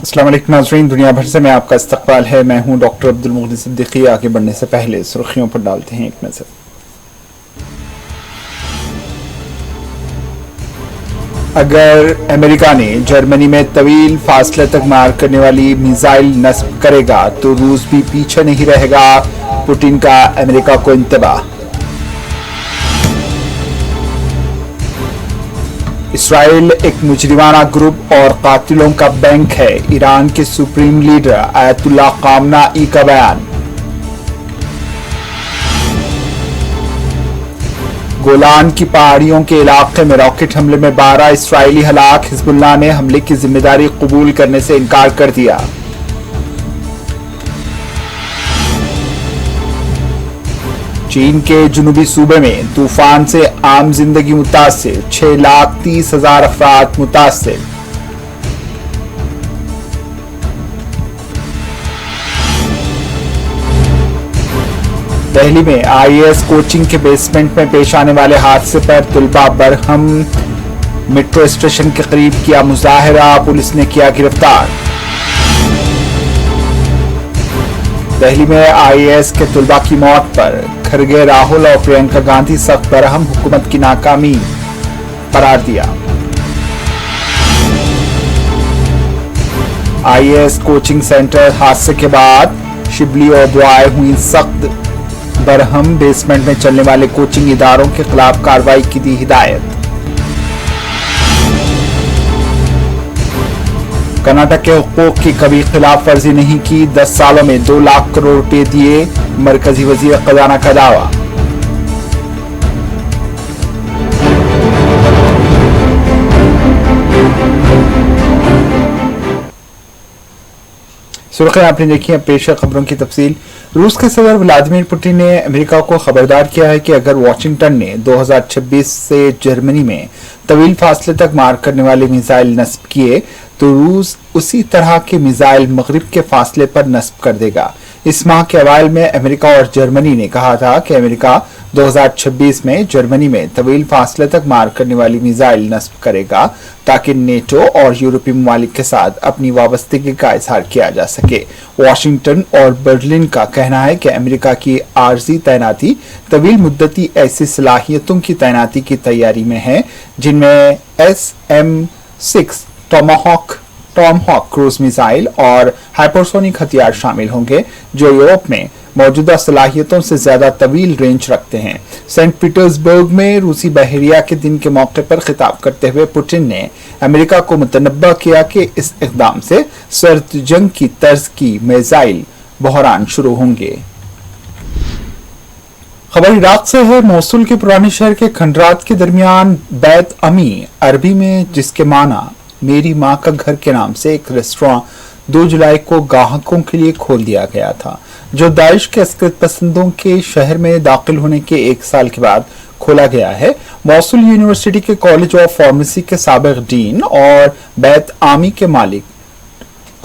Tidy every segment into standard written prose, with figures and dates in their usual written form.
अस्सलाम वालेकुम नाज़रीन, दुनिया भर से मैं आपका इस्तकबाल है। मैं हूं डॉक्टर अब्दुल मुगनी सिद्दीकी। आगे बढ़ने से पहले सुर्खियों पर डालते हैं एक नज़र। अगर अमेरिका ने जर्मनी में तवील फासले तक मार करने वाली मिसाइल नस्ब करेगा तो रूस भी पीछे नहीं रहेगा, पुतिन का अमेरिका को इंतबाह। इसराइल एक मुजरिमाना ग्रुप और कातिलों का बैंक है, ईरान के सुप्रीम लीडर आयतुल्लाह खामनेई का बयान। गोलान की पहाड़ियों के इलाके में रॉकेट हमले में 12 इसराइली हलाक, हिजबुल्लाह ने हमले की जिम्मेदारी कबूल करने से इनकार कर दिया। चीन के जुनूबी सूबे में तूफान से आम जिंदगी मुतासिर, 6,30,000 अफराद मुतासिर। दिल्ली में आईएएस कोचिंग के बेसमेंट में पेश आने वाले हादसे पर तुलबा बरहम मेट्रो स्टेशन के करीब किया मुजाहरा, पुलिस ने किया गिरफ्तार। दिल्ली में आईएएस के तुलबा की मौत पर खरगे, राहुल और प्रियंका गांधी सख्त बरहम, हुकूमत की नाकामी करार दिया। आईएएस कोचिंग सेंटर हादसे के बाद शिबली और दुआएं हुई सख्त बरहम, बेसमेंट में चलने वाले कोचिंग इदारों के खिलाफ कार्रवाई की दी हिदायत। कर्नाटक के हुकूक की कभी खिलाफ वर्जी नहीं की, 10 सालों में 2 लाख करोड़ रुपए दिए, मरकजी वजीर खजाना का दावा। सुर्खियां आपने देखी है, पेश है खबरों की तफसील। रूस के सदर व्लादिमीर पुतिन ने अमेरिका को खबरदार किया है कि अगर वाशिंगटन ने 2026 से जर्मनी में तवील फासले तक मार करने वाले मिसाइल नस्ब किए तो रूस उसी तरह के मिसाइल मगरिब के फासले पर नस्ब कर देगा। इस माह के अवाइल में अमेरिका और जर्मनी ने कहा था कि अमेरिका 2026 में जर्मनी में तवील फासले तक मार करने वाली मिसाइल नस्ब करेगा ताकि नेटो और यूरोपीय ममालिक के साथ अपनी वाबस्तगी का इजहार किया जा सके। वाशिंगटन और बर्लिन का कहना है कि अमेरिका की आर्जी तैनाती तवील मुद्दती ऐसी सलाहियतों की तैनाती की तैयारी में है जिनमें SM-6 टॉमहॉक क्रूज मिसाइल और हाइपरसोनिक हथियार शामिल होंगे जो यूरोप में मौजूदा सलाहियतों से ज्यादा तवील रेंज रखते हैं। सेंट पीटर्सबर्ग में रूसी बहरिया के दिन के मौके पर खिताब करते हुए पुतिन ने अमेरिका को मुतनब्बा किया कि इस इक़दाम से सर्द जंग की तर्ज की मिसाइल बहरान शुरू होंगे। खबर इराक से है। मोसुल के पुराने शहर के खंडरात के दरमियान बैत अमी, अरबी में जिसके माना मेरी माँ का घर के नाम से एक रेस्टोरेंट 2 जुलाई को ग्राहकों के लिए खोल दिया गया था, जो दाइश के अस्करत पसंदों के शहर में दाखिल होने के 1 साल के बाद खोला गया है। मोसुल यूनिवर्सिटी के कॉलेज ऑफ फार्मेसी के साबिक डीन और बैत आमी के मालिक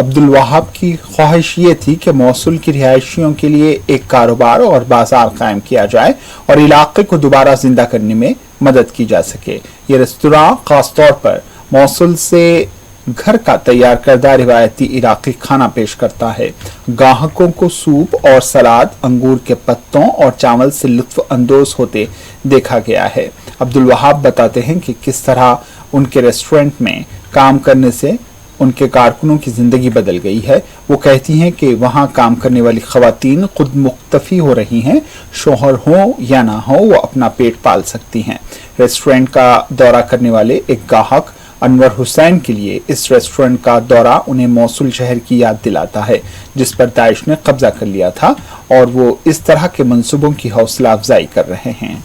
अब्दुल वहाब की ख्वाहिश ये थी कि मोसुल की रिहायशियों के लिए एक कारोबार और बाजार कायम किया जाए और इलाके को दोबारा जिंदा करने में मदद की जा सके। ये रेस्तोरां खासतौर पर मोसुल से घर का तैयार करदा रिवायती इराकी खाना पेश करता है। ग्राहकों को सूप और सलाद, अंगूर के पत्तों और चावल से लुत्फ अंदोज होते देखा गया है। अब्दुल वहाब बताते हैं कि किस तरह उनके रेस्टोरेंट में काम करने से उनके कारकुनों की जिंदगी बदल गई है। वो कहती हैं कि वहाँ काम करने वाली खवातीन खुद मुख्तफी हो रही हैं, शोहर हो या ना हो वो अपना पेट पाल सकती हैं। रेस्टोरेंट का दौरा करने वाले एक ग्राहक अनवर हुसैन के लिए इस रेस्टोरेंट का दौरा उन्हें मोसुल शहर की याद दिलाता है जिस पर दाइश ने कब्जा कर लिया था और वो इस तरह के मंसूबों की हौसला अफजाई कर रहे हैं।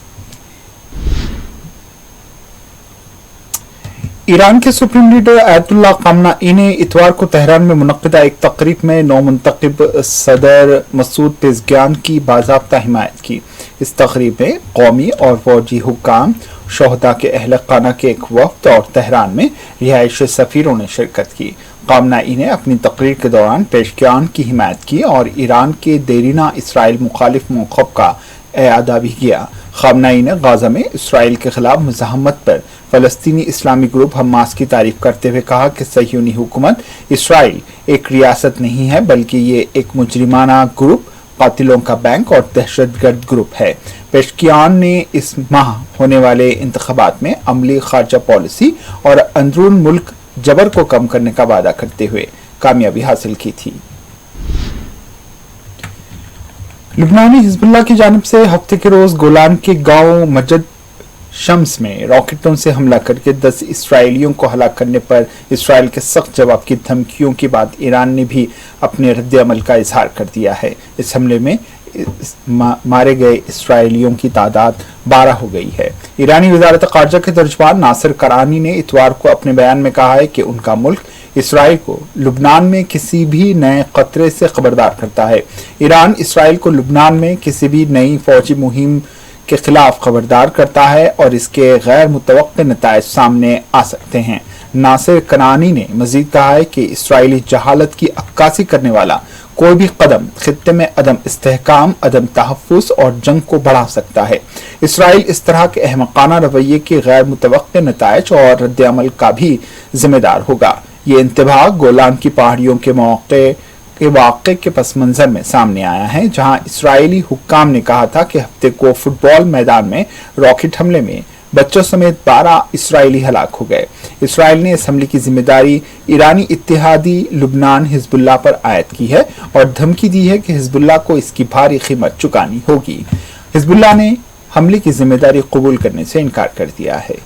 ईरान के सुप्रीम लीडर आयतुल्लाह खामनेई ने इतवार को तेहरान में मुनक्किदा एक तकरीब में नौमुंतखब सदर मसूद पेज़ेश्कियान की बाज़ाब्ता हिमायत की। इस तकरीब में कौमी और फौजी हुक्काम, शोहदा के अहल खाना के एक वफ्द और तेहरान में रिहायशी सफीरों ने शिरकत की। खामनेई ने अपनी तकरीर के दौरान पेज़ेश्कियान की हिमायत की और ईरान के देरीना इसराइल मुखालिफ मौक़िफ़ का एआदा भी किया। खामनेई ने गाजा में इसराइल के खिलाफ मुज़ाहमत पर फलस्तीनी इस्लामी ग्रुप हमास की तारीफ करते हुए कहा कि सह्यूनी हुकूमत इसराइल एक रियासत नहीं है बल्कि ये एक मुजरिमाना ग्रुप, कातिलों का बैंक और दहशतगर्द ग्रुप है। पेशकियान ने इस माह होने वाले इंतखाबात में अमली खारजा पॉलिसी और अंदरून मुल्क जबर को कम करने का वादा करते हुए कामयाबी हासिल की थी। लुबनानी हिजबुल्लाह की जानिब से हफ्ते के रोज गोलान के गांव मजद शम्स में रॉकेटों से हमला करके 10 इसराइलियों को हलाक करने पर इसराइल के सख्त जवाब की धमकियों के बाद ईरान ने भी अपने रद्द अमल का इजहार कर दिया है। इस हमले में मारे गए इसराइलियों की तादाद 12 हो गई है। ईरानी वजारत खारजा के तर्जुमान नासिर करानी ने इतवार को अपने बयान में कहा है कि उनका मुल्क इसराइल को लुबनान में किसी भी नए खतरे से खबरदार करता है। ईरान इसराइल को लुबनान में किसी भी नई फौजी मुहिम के खिलाफ खबरदार करता है और इसके गैर मुतवक्के नताइज सामने आ सकते हैं। नासिर कनानी ने मजीद कहा है कि इसराइली जहालत की अक्कासी करने वाला कोई भी कदम खित्ते में अदम इस्तेहकाम, अदम तहफ़्फ़ुज़ और जंग को बढ़ा सकता है। इसराइल इस तरह के अहमकाना रवैये के गैर मुतवक्के नताइज और रद्द अमल का भी जिम्मेदार होगा। ये इंतबाह गोलान की पहाड़ियों के वाक़े के पस मंज़र में सामने आया है, जहां इसराइली हुक्काम ने कहा था कि हफ्ते को फुटबॉल मैदान में रॉकेट हमले में बच्चों समेत 12 इसराइली हलाक हो गए। इसराइल ने इस हमले की जिम्मेदारी ईरानी इत्तेहादी लुबनान हिजबुल्लाह पर आयद की है और धमकी दी है कि हिजबुल्लाह को इसकी भारी कीमत चुकानी होगी। हिजबुल्लाह ने हमले की जिम्मेदारी कबूल करने से इनकार कर दिया है।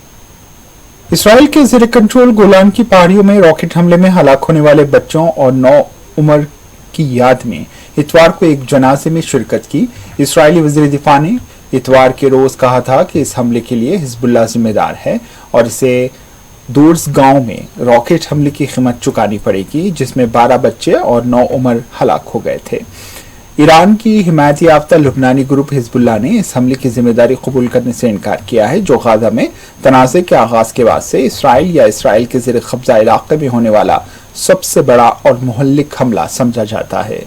इसराइल के ज़ेर कंट्रोल गोलान की पहाड़ियों में रॉकेट हमले में हलाक होने वाले बच्चों और 9 उम्र की याद में इतवार को एक जनाजे में शिरकत की। इसराइली वज़ीर दिफा ने इतवार के रोज कहा था कि इस हमले के लिए हिजबुल्लाह जिम्मेदार है और इसे दूर्स गांव में रॉकेट हमले की कीमत चुकानी पड़ेगी, जिसमें 12 बच्चे और 9 उम्र हलाक हो गए थे। ईरान की हिमायत याफ्ता लुबनानी ग्रुप हिजबुल्लाह ने इस हमले की जिम्मेदारी कबूल करने से इनकार किया है, जो गाजा में तनाज़े के आगाज के बाद से इसराइल या इसराइल के ज़ेर कब्जा इलाके में होने वाला सबसे बड़ा और मुहल्लिक हमला समझा जाता है।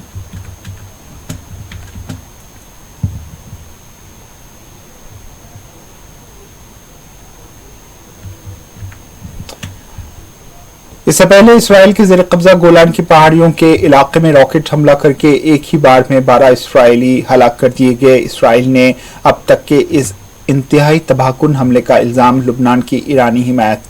इससे पहले इसराइल के ज़ेर कब्जा गोलान की पहाड़ियों के इलाके में रॉकेट हमला करके एक ही बार में 12 इसराइली हलाक कर दिए गए। इसराइल ने अब तक के इस इंतहाई तबाहकुन हमले का इल्ज़ाम लुबनान की ईरानी हिमायत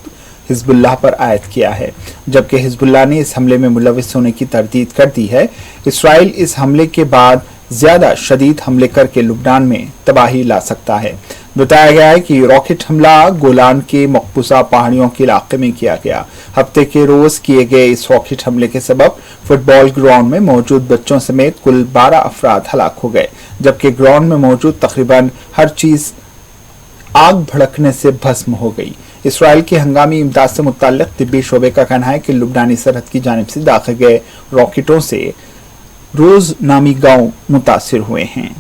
हिजबुल्लाह पर आयद किया है, जबकि हिजबुल्लाह ने इस हमले में मुलविस होने की तरदीद कर दी है। इसराइल इस हमले के बाद ज्यादा शदीद हमले करके लुबनान में तबाही ला सकता है। बताया गया है कि रॉकेट हमला गोलान के मकबूजा पहाड़ियों के इलाके में किया गया। हफ्ते के रोज किए गए इस रॉकेट हमले के सबब फुटबॉल ग्राउंड में मौजूद बच्चों समेत कुल 12 अफराद हलाक हो गए, जबकि ग्राउंड में मौजूद तकरीबन हर चीज आग भड़कने से भस्म हो गई। इसराइल की हंगामी इमदाद से मुताल्लिक तिब्बी शोबे का कहना है कि लुबनानी सरहद की जानिब से दागे गए रॉकेटों से रोज नामी गांव मुतासिर हुए हैं।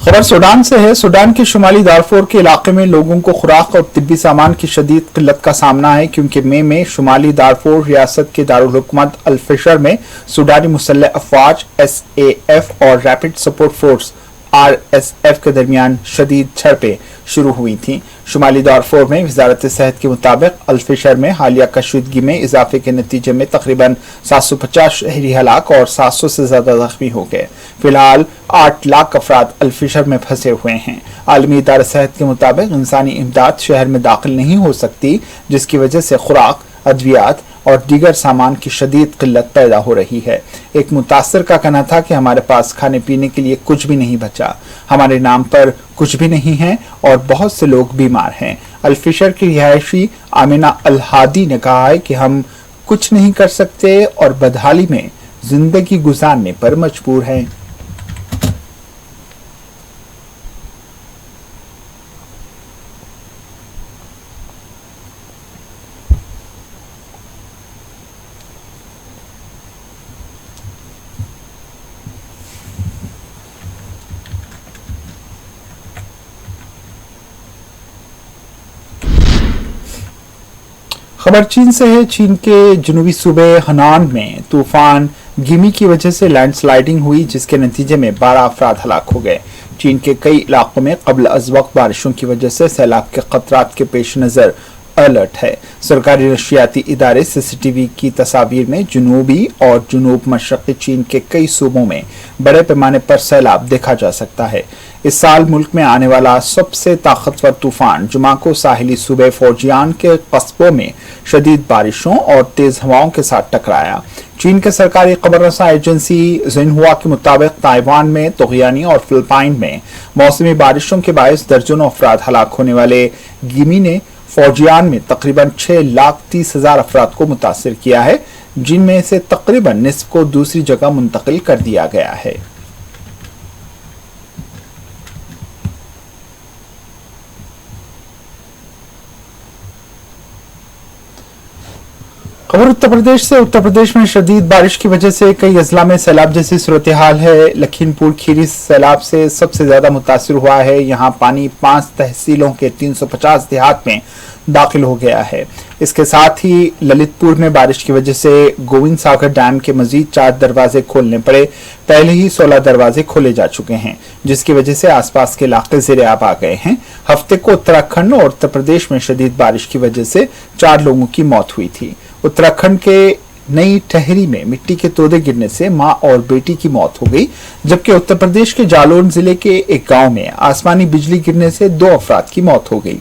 खबर सूडान से है। सूडान के शुमाली दारफोर के इलाके में लोगों को खुराक और तिब्बी सामान की शदीद किल्लत का सामना है, क्योंकि मई में शुमाली दारफोर रियासत के दारुल हुकूमत अल-फिशर में सूडानी मुसल्लह अफवाज SAF और रैपिड सपोर्ट फोर्स RSF के दरमियान शदीद झड़पें शुरू हुई थीं। शुमाली दारफोर में वजारत सेहत के मुताबिक अल-फिशर में हालिया कशीदगी में इजाफे के नतीजे में तकरीबन 750 शहरी हलाक और 700 से ज्यादा जख्मी हो गए। फिलहाल 8 लाख अफराद अल-फिशर में फंसे हुए हैं। आलमी इदारा सेहत के मुताबिक इंसानी इमदाद शहर में दाखिल नहीं हो सकती, जिसकी वजह से खुराक, अद्वियात और दीगर सामान की शदीद किल्लत पैदा हो रही है। एक मुतासर का कहना था कि हमारे पास खाने पीने के लिए कुछ भी नहीं बचा, हमारे नाम पर कुछ भी नहीं है और बहुत से लोग बीमार हैं। अल-फिशर की रिहायशी आमिना अल-हादी ने कहा है कि हम कुछ नहीं कर सकते और बदहाली में जिंदगी गुजारने पर मजबूर हैं। खबर चीन से है। चीन के जनूबी सूबे हनान में तूफान गिमी की वजह से लैंडस्लाइडिंग हुई, जिसके नतीजे में 12 अफराद हलाक हो गए। चीन के कई इलाकों में कबल अज वक्त बारिशों की वजह से सैलाब के खतरात के पेश नजर अलर्ट है। सरकारी नशियाती इदारे सीसीटीवी की तस्वीर में जुनूबी और जुनूब मशरक़ी चीन के कई सूबों में बड़े पैमाने पर सैलाब देखा जा सकता है। इस साल मुल्क में आने वाला सबसे ताकतवर तूफान जुमा को साहिली सूबे फौजियान के कस्बों में शदीद बारिशों और तेज हवाओं के साथ टकराया। चीन के सरकारी खबररसा एजेंसी जिनहुआ के मुताबिक ताइवान में तुग़यानी और फिलिपाइन में मौसमी बारिशों के बायस दर्जनों अफराद हलाक होने वाले गिमी ने फौजियान में तकरीबन 6,30,000 अफराद को मुतासिर किया है, जिनमें से तकरीबन निस्फ को दूसरी जगह मुंतकिल कर दिया गया है। खबर उत्तर प्रदेश से। उत्तर प्रदेश में शदीद बारिश की वजह से कई अजला में सैलाब जैसी सूरत हाल है। लखीमपुर खीरी सैलाब से सबसे ज्यादा मुतासिर हुआ है। यहाँ पानी 5 तहसीलों के 350 देहात में दाखिल हो गया है। इसके साथ ही ललितपुर में बारिश की वजह से गोविंद सागर डैम के मजीद 4 दरवाजे खोलने पड़े। पहले ही 16 दरवाजे खोले जा चुके हैं, जिसकी वजह से आसपास के इलाके ज़ेर-ए-आब आ गए हैं। हफ्ते को उत्तराखंड और उत्तर प्रदेश में शदीद बारिश की वजह से 4 लोगों की मौत हुई थी। उत्तराखंड के नई टहरी में मिट्टी के तोदे गिरने से मां और बेटी की मौत हो गई, जबकि उत्तर प्रदेश के जालौन जिले के एक गांव में आसमानी बिजली गिरने से 2 अफराद की मौत हो गई।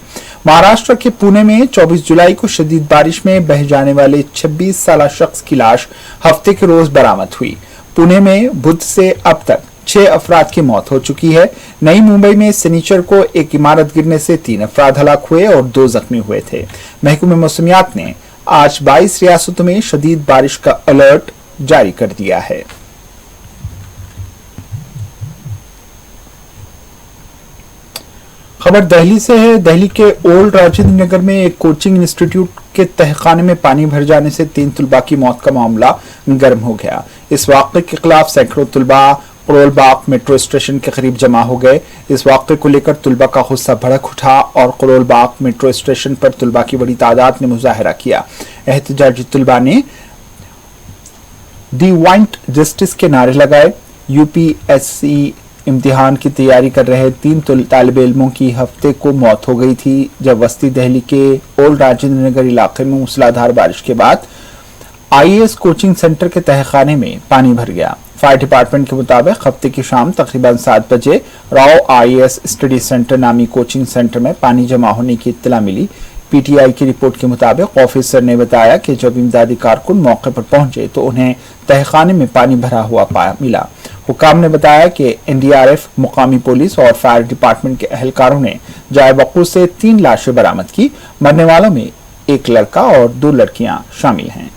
महाराष्ट्र के पुणे में 24 जुलाई को शदीद बारिश में बह जाने वाले 26 साला शख्स की लाश हफ्ते के रोज बरामद हुई। पुणे में बुध से अब तक 6 अफराद की मौत हो चुकी है। नई मुंबई में शनिचर को एक इमारत गिरने से 3 अफराद हलाक हुए और 2 जख्मी हुए थे। महकमे मौसमियात ने आज 22 रियासतों में शदीद बारिश का अलर्ट जारी कर दिया है। खबर दिल्ली से है। दिल्ली के ओल्ड राजेंद्र नगर में एक कोचिंग इंस्टीट्यूट के तहखाने में पानी भर जाने से 3 तुलबा की मौत का मामला गर्म हो गया। इस वाक़े के खिलाफ सैकड़ों तुलबा करोल बाग मेट्रो स्टेशन के करीब जमा हो गए। इस वाक़े को लेकर तुलबा का गुस्सा भड़क उठा और करोल बाग मेट्रो स्टेशन पर तुलबा की बड़ी तादाद ने मुजाहरा किया। एहतजाजी तुलबा ने दी वांट जस्टिस के नारे लगाए। यूपीएससी इम्तिहान की तैयारी कर रहे 3 तालिब इल्मों की हफ्ते को मौत हो गई थी, जब वस्ती दिल्ली के ओल्ड राजेंद्र नगर इलाके में मूसलाधार बारिश के बाद आईएएस कोचिंग सेंटर के तहखाने में पानी भर गया। फायर डिपार्टमेंट के मुताबिक हफ्ते की शाम तकरीबन 7 बजे राव आईएएस स्टडी सेंटर नामी कोचिंग सेंटर में पानी जमा होने की इत्तला मिली। पीटीआई की रिपोर्ट के मुताबिक ऑफिसर ने बताया कि जब इमदादी कारकुन मौके पर पहुंचे तो उन्हें तहखाने में पानी भरा हुआ मिला। हुकाम ने बताया कि एनडीआरएफ, मुकामी पुलिस और फायर डिपार्टमेंट के एहलकारों ने जाए वक़ूअ से 3 लाशें बरामद की। मरने वालों में एक लड़का और 2 लड़कियां शामिल हैं।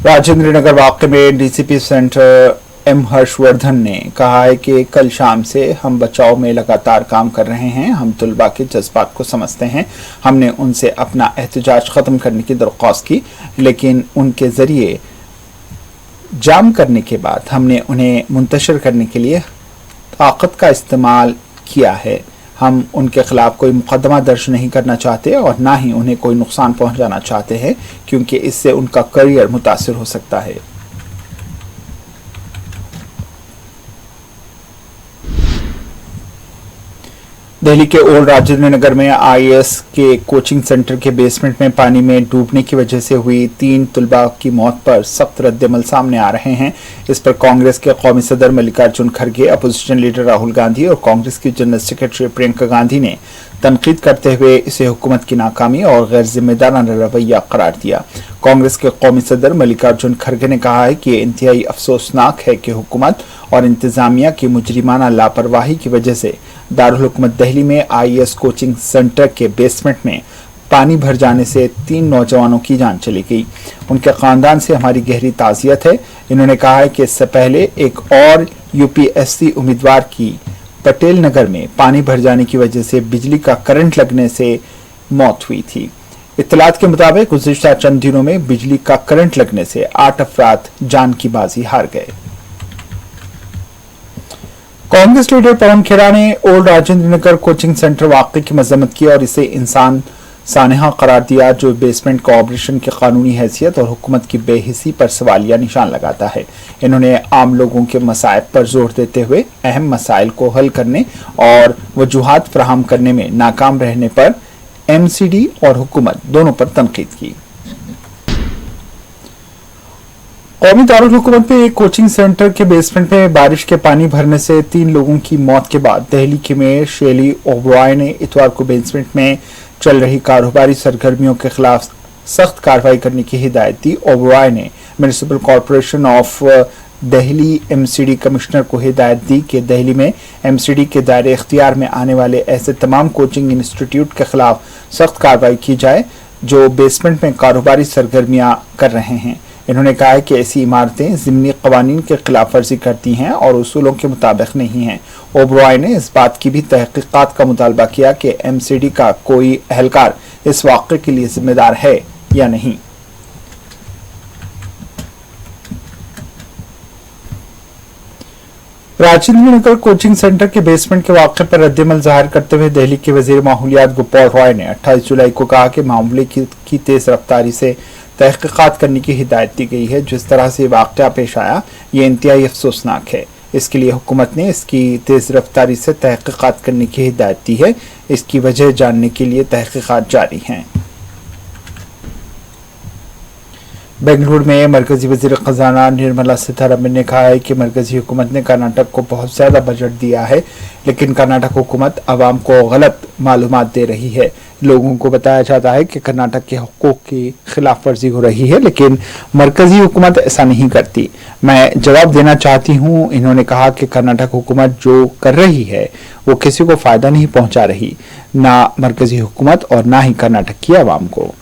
राजेंद्र नगर वाक़े में डीसीपी सेंटर एम हर्षवर्धन ने कहा है कि कल शाम से हम बचाव में लगातार काम कर रहे हैं। हम तुलबा के जज्बात को समझते हैं। हमने उनसे अपना एहतजाज ख़त्म करने की दरख्वास्त की, लेकिन उनके ज़रिए जाम करने के बाद हमने उन्हें मुंतशिर करने के लिए ताकत का इस्तेमाल किया है। हम उनके खिलाफ कोई मुकदमा दर्ज नहीं करना चाहते और ना ही उन्हें कोई नुकसान पहुंचाना चाहते हैं, क्योंकि इससे उनका करियर मुतासिर हो सकता है। दिल्ली के ओल्ड राजेंद्र नगर में आईएएस के कोचिंग सेंटर के बेसमेंट में पानी में डूबने की वजह से हुई 3 तुलबा की मौत पर सख्त रद्दमल सामने आ रहे हैं। इस पर कांग्रेस के कौमी सदर मल्लिकार्जुन खड़गे, अपोजिशन लीडर राहुल गांधी और कांग्रेस की जनरल सेक्रेटरी प्रियंका गांधी ने तनकीद करते हुए इसे हुकूमत की नाकामी और गैर जिम्मेदाराना रवैया करार दिया। कांग्रेस के कौमी सदर मल्लिकार्जुन खड़गे ने कहा है कि ये इंतहाई अफसोसनाक है कि हुकूमत और इंतजामिया की मुजरिमाना लापरवाही की वजह से दारुल हुकूमत दिल्ली में आईएएस कोचिंग सेंटर के बेसमेंट में पानी भर जाने से 3 नौजवानों की जान चली गई। उनके खानदान से हमारी गहरी ताज़ियत है। इन्होंने कहा है कि इससे पहले एक और यूपीएससी उम्मीदवार की पटेल नगर में पानी भर जाने की वजह से बिजली का करंट लगने से मौत हुई थी। इत्तलात के मुताबिक गुज़िश्ता चंद दिनों में बिजली का करंट लगने से 8 अफराद जान की बाजी हार गए। कांग्रेस लीडर पवन खेड़ा ने old Rajendra Nagar coaching centre वाक़े की मजम्मत की और इसे इंसान सानहा करार दिया, जो बेसमेंट कोऑपरेशन की कानूनी हैसियत और हुकूमत की बेहिसी पर सवालिया निशान लगाता है। इन्होंने आम लोगों के मसाइब पर जोर देते हुए अहम मसाइल को हल करने और वजूहात फराहम करने में नाकाम रहने पर MCD और हुकूमत दोनों पर तनकीद की। कौमी दारुल हुकूमत में एक कोचिंग सेंटर के बेसमेंट में बारिश के पानी भरने से 3 लोगों की मौत के बाद दिल्ली के मेयर शेली ओब्रॉय ने इतवार को बेसमेंट में चल रही कारोबारी सरगर्मियों के खिलाफ सख्त कार्रवाई करने की हिदायत दी। ओब्रॉय ने municipal corporation of Delhi MCD commissioner को हिदायत दी कि दिल्ली में MCD के दायरे इख्तियार में आने वाले ऐसे तमाम कोचिंग इंस्टीट्यूट के खिलाफ सख्त कार्रवाई की जाए जो बेसमेंट में कारोबारी सरगर्मियां कर रहे हैं। इन्होंने कहा है कि ऐसी इमारतें ज़िमनी क़वानीन के खिलाफ वर्जी करती हैं और उसूलों के मुताबिक नहीं हैं। ओब्रॉय ने इस बात की भी तहकीकात का मुतालबा किया कि MCD का कोई एहलकार इस वाक़े के लिए जिम्मेदार है या नहीं। राजेंद्र नगर कोचिंग सेंटर के बेसमेंट के वाक़े पर रद्दमल जाहिर करते हुए दिल्ली के वज़ीर माहौलियात गोपाल रॉय ने 28 जुलाई को कहा कि मामले की तेज़ रफ्तारी से तहकीकात करने की हिदायत दी गई है। जिस तरह से वाक़या पेश आया ये इंतहाई अफसोसनाक है। इसके लिए हुकूमत ने इसकी तेज़ रफ्तारी से तहकीकात करने की हिदायत दी है। इसकी वजह जानने के लिए तहकीकात जारी हैं। बेंगलुरु में मरकजी वज़ीर ख़जाना निर्मला सीतारमण ने कहा है कि मरकजी हुकूमत ने कर्नाटक को बहुत ज़्यादा बजट दिया है, लेकिन कर्नाटक हुकूमत आवाम को गलत मालूमात दे रही है। लोगों को बताया जाता है कि कर्नाटक के हुकूक की खिलाफ वर्जी हो रही है, लेकिन मरकजी हुकूमत ऐसा नहीं करती। मैं जवाब देना चाहती हूँ। इन्होंने कहा कि कर्नाटक हुकूमत जो कर रही है वो किसी को फ़ायदा नहीं पहुँचा रही, ना मरकजी हुकूमत और ना ही कर्नाटक की आवाम को।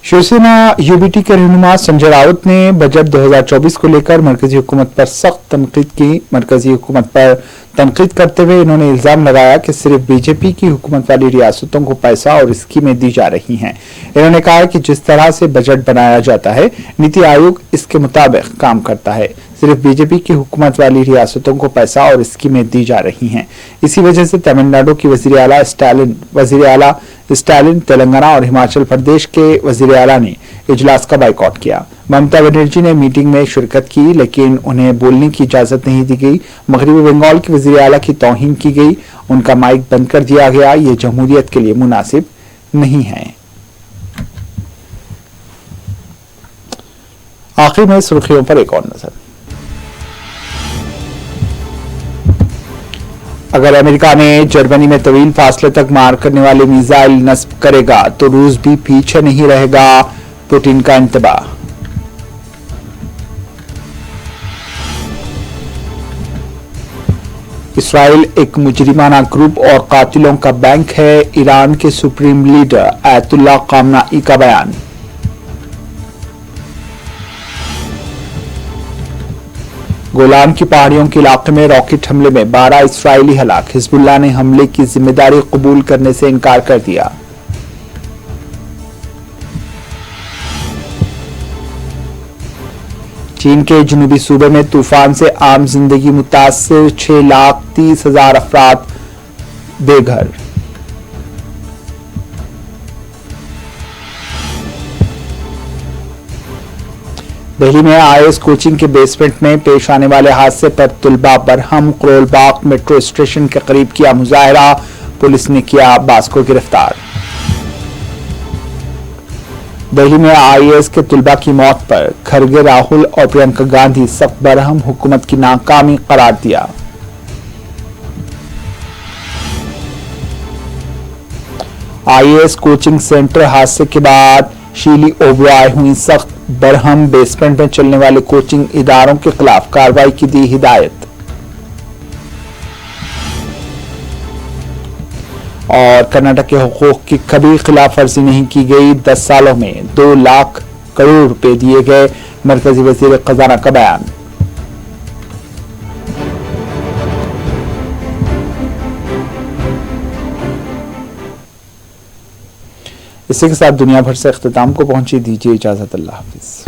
शिवसेना UBT के रहनुमा संजय राउत ने बजट 2024 को लेकर मरकजी हुकूमत पर सख्त तनकीद की। मरकजी हुकूमत पर तनकीद करते हुए इन्होंने इल्जाम लगाया कि सिर्फ BJP की हुकूमत वाली रियासतों को पैसा और स्कीमें दी जा रही हैं। इन्होंने कहा कि जिस तरह से बजट बनाया जाता है नीति आयोग इसके मुताबिक काम करता है। सिर्फ BJP की हुकूमत वाली रियासतों को पैसा और स्कीमें दी जा रही हैं। इसी वजह से तमिलनाडु की वज़ीर आला स्टालिन, तेलंगाना और हिमाचल प्रदेश के वज़ीर आला ने इजलास का बाइकआउट किया। ममता बनर्जी ने मीटिंग में शिरकत की, लेकिन उन्हें बोलने की इजाजत नहीं दी गई। मगरबी बंगाल की वज़ीर आला की तौहीन की गई, उनका माइक बंद कर दिया गया। ये जमहूरियत के लिए मुनासिब नहीं है। आखिर में सुर्खियों पर एक और नजर। अगर अमेरिका ने जर्मनी में तवील फासले तक मार करने वाले मिसाइल नस्ब करेगा तो रूस भी पीछे नहीं रहेगा, पुतिन का इंतबाह। इसराइल एक मुजरिमाना ग्रुप और कातिलों का बैंक है, ईरान के सुप्रीम लीडर आयतुल्लाह खामनेई का बयान। गोलान की पहाड़ियों के इलाके में रॉकेट हमले में 12 इसराइली हलाक। हिजबुल्लाह ने हमले की जिम्मेदारी कबूल करने से इनकार कर दिया। चीन के जनूबी सूबे में तूफान से आम जिंदगी मुतासिर, 6,30,000 अफराद बेघर। दिल्ली में IAS कोचिंग के बेसमेंट में पेश आने वाले हादसे पर तुलबा बरहम करोल बाग मेट्रो स्टेशन के करीब किया मुजाहरा, पुलिस ने किया बास को गिरफ्तार। दिल्ली में IAS के तुलबा की मौत पर खरगे राहुल और प्रियंका गांधी सख्त बरहम, हुकूमत की नाकामी करार दिया। IAS कोचिंग सेंटर हादसे के बाद शीली ओब्रॉय हुई सख्त बरहम, बेसमेंट में चलने वाले कोचिंग इदारों के खिलाफ कार्रवाई की दी हिदायत। और कर्नाटक के हुकूक की कभी खिलाफ वर्जी नहीं की गई, 10 सालों में 2 लाख करोड़ रुपए दिए गए, मरकजी वजीर खजाना का बयान। इसी के साथ दुनिया भर से इख्तिताम को पहुंची। दीजिए इजाजत, अल्लाह हाफिज।